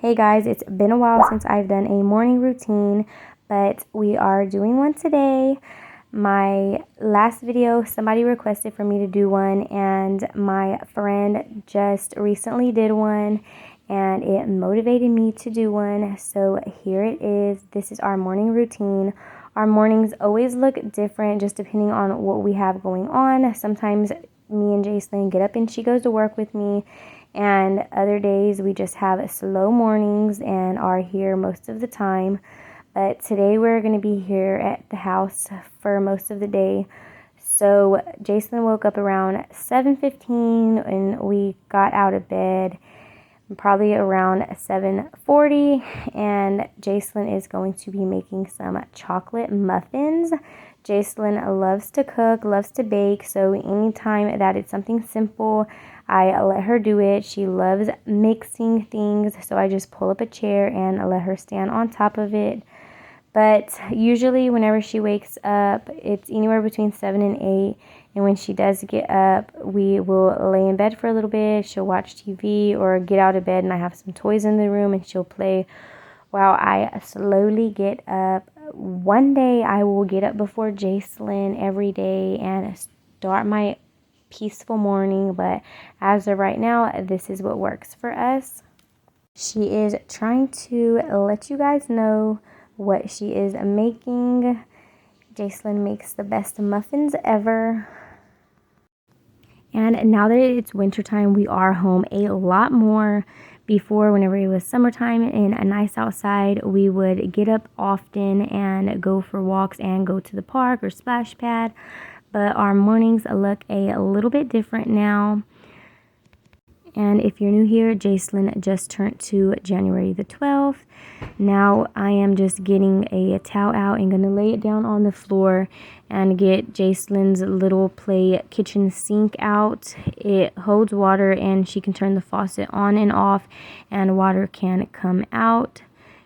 Hey guys, it's been a while since I've done a morning routine, but we are doing one today. My last video, somebody requested for me to do one, and my friend just recently did one, and it motivated me to do one. So here it is. This is our morning routine. Our mornings always look different just depending on what we have going on. Sometimes me and Jacelyn get up and she goes to work with me, and other days we just have slow mornings and are here most of the time. But today we're going to be here at the house for most of the day. So Jacelyn woke up around 7:15 and we got out of bed probably around 7:40, and Jacelyn is going to be making some chocolate muffins. Jacelyn loves to cook, loves to bake, so anytime that it's something simple, I let her do it. She loves mixing things, so I just pull up a chair and let her stand on top of it. But usually whenever she wakes up, it's anywhere between 7 and 8. And when she does get up, we will lay in bed for a little bit. She'll watch TV or get out of bed, and I have some toys in the room and she'll play while I slowly get up. One day I will get up before Jacelyn every day and start my peaceful morning. But as of right now, this is what works for us. She is trying to let you guys know what she is making. Jacelyn makes the best muffins ever. And now that it's wintertime, we are home a lot more. Before, whenever it was summertime and nice outside, we would get up often and go for walks and go to the park or splash pad. But our mornings look a little bit different now. And if you're new here, Jacelyn just turned to January the 12th. Now I am just getting a towel out and going to lay it down on the floor and get Jacelyn's little play kitchen sink out. It holds water and she can turn the faucet on and off and water can come out.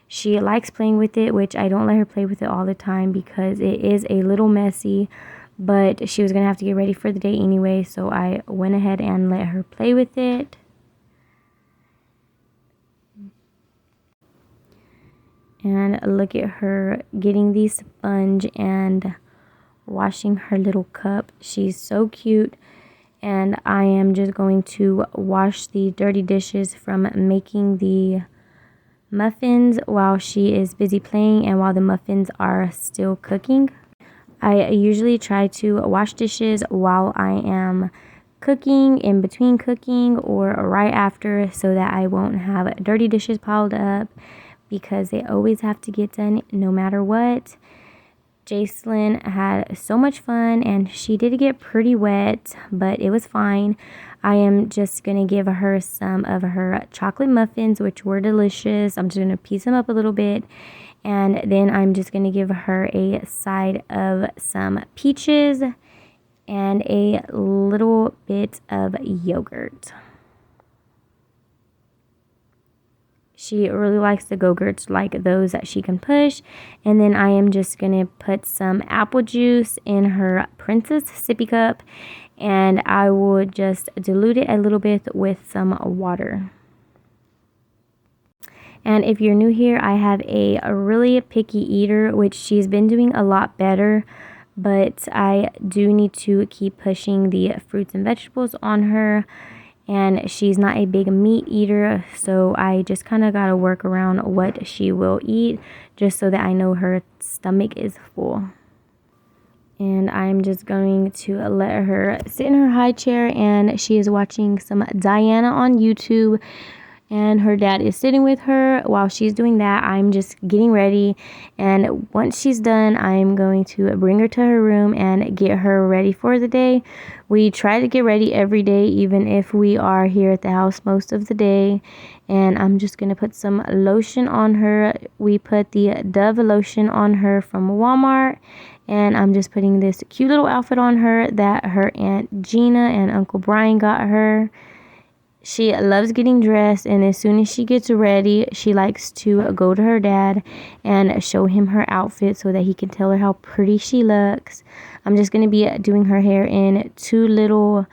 She likes playing with it, which I don't let her play with it all the time because it is a little messy. But she was going to have to get ready for the day anyway, so I went ahead and let her play with it. And look at her getting the sponge and washing her little cup. She's so cute. And I am just going to wash the dirty dishes from making the muffins while she is busy playing and while the muffins are still cooking. I usually try to wash dishes while I am cooking, in between cooking, or right after, so that I won't have dirty dishes piled up, because they always have to get done no matter what. Jacelyn had so much fun and she did get pretty wet, but it was fine. I am just going to give her some of her chocolate muffins, which were delicious. I'm just going to piece them up a little bit, and then I'm just going to give her a side of some peaches and a little bit of yogurt. She really likes the Go-Gurts, like those that she can push. And then I am just going to put some apple juice in her Princess sippy cup. And I will just dilute it a little bit with some water. And if you're new here, I have a really picky eater, which she's been doing a lot better. But I do need to keep pushing the fruits and vegetables on her. And she's not a big meat eater, so I just kind of got to work around what she will eat just so that I know her stomach is full. And I'm just going to let her sit in her high chair, and she is watching some Diana on YouTube. And her dad is sitting with her. While she's doing that, I'm just getting ready. And once she's done, I'm going to bring her to her room and get her ready for the day. We try to get ready every day, even if we are here at the house most of the day. And I'm just going to put some lotion on her. We put the Dove lotion on her from Walmart. And I'm just putting this cute little outfit on her that her Aunt Gina and Uncle Brian got her. She loves getting dressed, and as soon as she gets ready, she likes to go to her dad and show him her outfit so that he can tell her how pretty she looks. I'm just going to be doing her hair in 2 little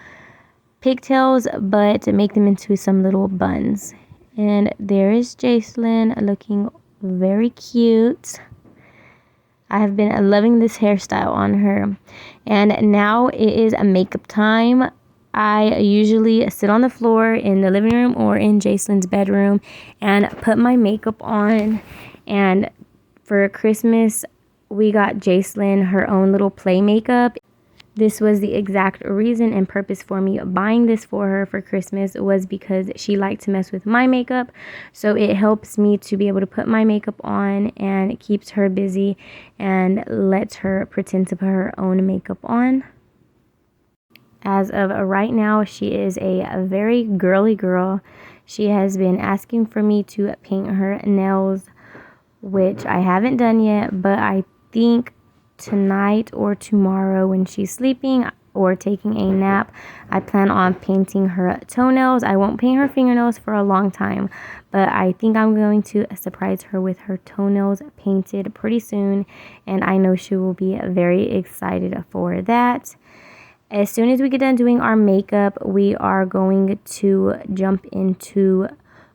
pigtails, but make them into some little buns. And there is Jacelyn looking very cute. I have been loving this hairstyle on her. And now it is a makeup time. I usually sit on the floor in the living room or in Jacelyn's bedroom and put my makeup on. And for Christmas, we got Jacelyn her own little play makeup. This was the exact reason and purpose for me buying this for her for Christmas, was because she liked to mess with my makeup. So it helps me to be able to put my makeup on, and it keeps her busy and lets her pretend to put her own makeup on. As of right now, she is a very girly girl. She has been asking for me to paint her nails, which I haven't done yet, but I think tonight or tomorrow when she's sleeping or taking a nap, I plan on painting her toenails. I won't paint her fingernails for a long time, but I think I'm going to surprise her with her toenails painted pretty soon, and I know she will be very excited for that. As soon as we get done doing our makeup, we are going to jump into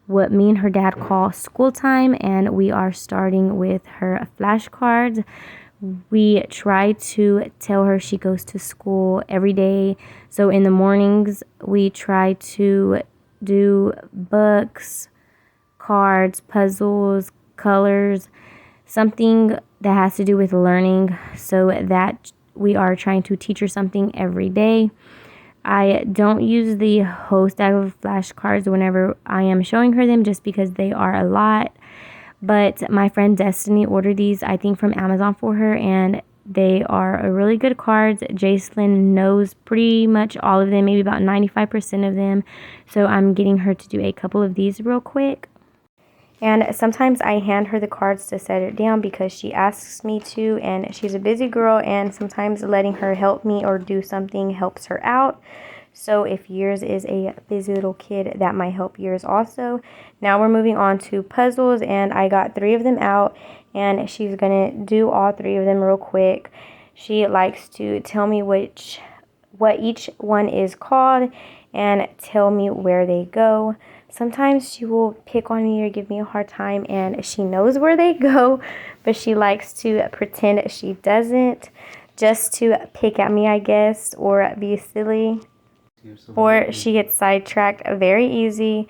what me and her dad call school time, and we are starting with her flashcards. We try to tell her she goes to school every day. So in the mornings, we try to do books, cards, puzzles, colors, something that has to do with learning, so that we are trying to teach her something every day. I don't use the whole stack of flashcards whenever I am showing her them, just because they are a lot. But my friend Destiny ordered these, I think, from Amazon for her, and they are really good cards. Jacelyn knows pretty much all of them, maybe about 95% of them. So I'm getting her to do a couple of these real quick. And sometimes I hand her the cards to set it down because she asks me to, and she's a busy girl, and sometimes letting her help me or do something helps her out. So if yours is a busy little kid, that might help yours also. Now we're moving on to puzzles, and I got 3 of them out, and she's gonna do all 3 of them real quick. She likes to tell me what each one is called and tell me where they go. Sometimes she will pick on me or give me a hard time, and she knows where they go, but she likes to pretend she doesn't, just to pick at me, I guess, or be silly. Or she gets sidetracked very easy.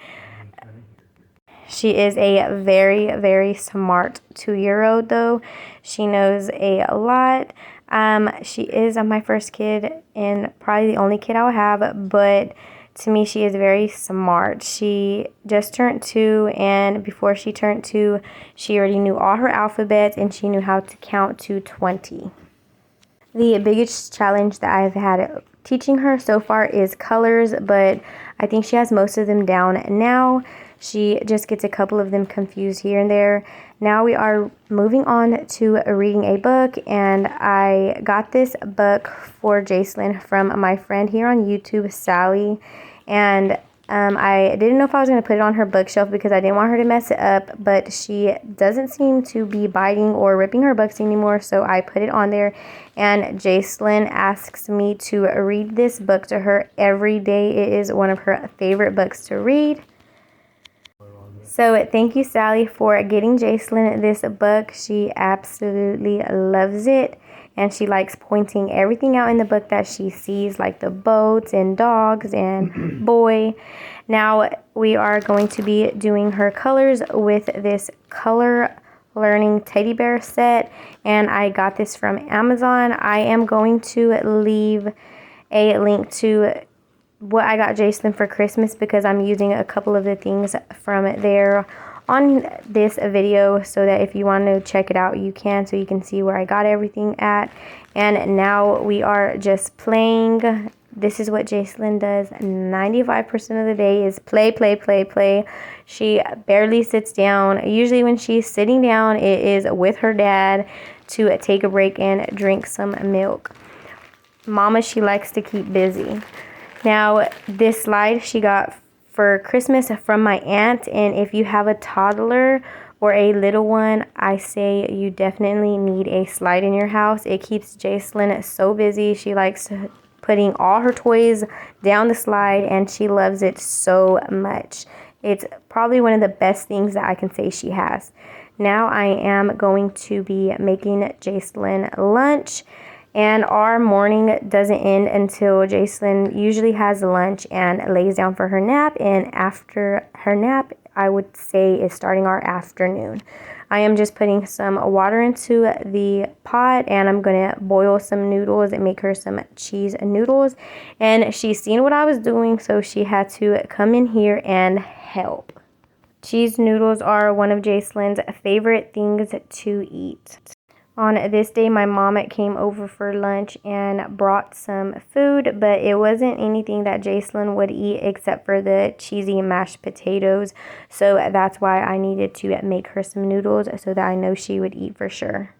She is a very, very smart 2-year-old, though. She knows a lot. She is my first kid and probably the only kid I'll have, but to me, she is very smart. She just turned 2, and before she turned 2, she already knew all her alphabets, and she knew how to count to 20. The biggest challenge that I've had teaching her so far is colors, but I think she has most of them down now. She just gets a couple of them confused here and there. Now we are moving on to reading a book, and I got this book for Jacelyn from my friend here on YouTube, Sally, and I didn't know if I was going to put it on her bookshelf because I didn't want her to mess it up, but she doesn't seem to be biting or ripping her books anymore, so I put it on there. And Jacelyn asks me to read this book to her every day. It is one of her favorite books to read. So thank you, Sally, for getting Jacelyn this book. She absolutely loves it. And she likes pointing everything out in the book that she sees, like the boats and dogs and boy. Now we are going to be doing her colors with this color learning teddy bear set, and I got this from Amazon. I am going to leave a link to what I got Jacelyn for Christmas because I'm using a couple of the things from there on this video, so that if you want to check it out, you can, so you can see where I got everything at. And now we are just playing. This is what Jacelyn does 95% of the day, is play, play, play, play. She barely sits down. Usually when she's sitting down, it is with her dad to take a break and drink some milk. Mama, she likes to keep busy. Now, this slide she got for Christmas from my aunt, and if you have a toddler or a little one, I say you definitely need a slide in your house. It keeps Jacelyn so busy. She likes putting all her toys down the slide, and she loves it so much. It's probably one of the best things that I can say she has. Now I am going to be making Jacelyn lunch, and our morning doesn't end until Jacelyn usually has lunch and lays down for her nap, and after her nap, I would say is starting our afternoon. I am just putting some water into the pot, and I'm going to boil some noodles and make her some cheese noodles. And she's seen what I was doing, so she had to come in here and help. Cheese noodles are one of Jacelyn's favorite things to eat. On this day, my mom came over for lunch and brought some food, but it wasn't anything that Jacelyn would eat except for the cheesy mashed potatoes. So that's why I needed to make her some noodles so that I know she would eat for sure.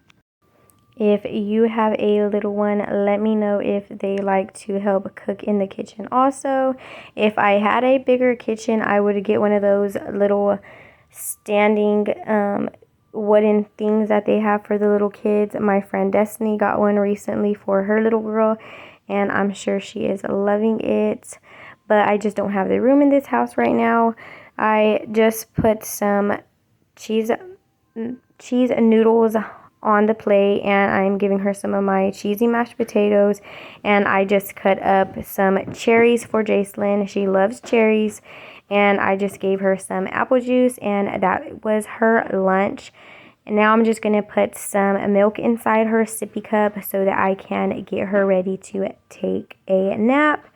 If you have a little one, let me know if they like to help cook in the kitchen also. If I had a bigger kitchen, I would get one of those little standing wooden things that they have for the little kids. My friend Destiny got one recently for her little girl, and I'm sure she is loving it. But I just don't have the room in this house right now. I just put some cheese noodles on the plate, and I'm giving her some of my cheesy mashed potatoes, and I just cut up some cherries for Jacelyn. She loves cherries, and I just gave her some apple juice, and that was her lunch. And now I'm just going to put some milk inside her sippy cup so that I can get her ready to take a nap.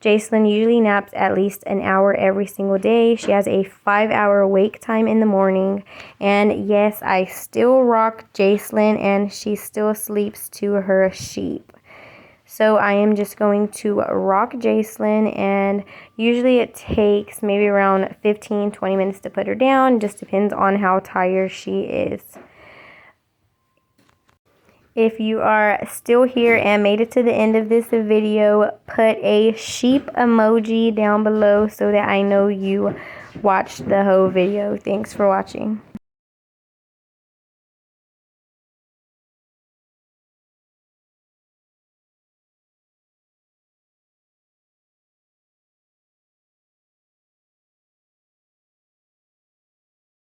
Jacelyn usually naps at least an hour every single day. She has a 5-hour wake time in the morning. And yes, I still rock Jacelyn, and she still sleeps to her sheep. So I am just going to rock Jacelyn, and usually it takes maybe around 15-20 minutes to put her down. Just depends on how tired she is. If you are still here and made it to the end of this video, put a sheep emoji down below so that I know you watched the whole video. Thanks for watching.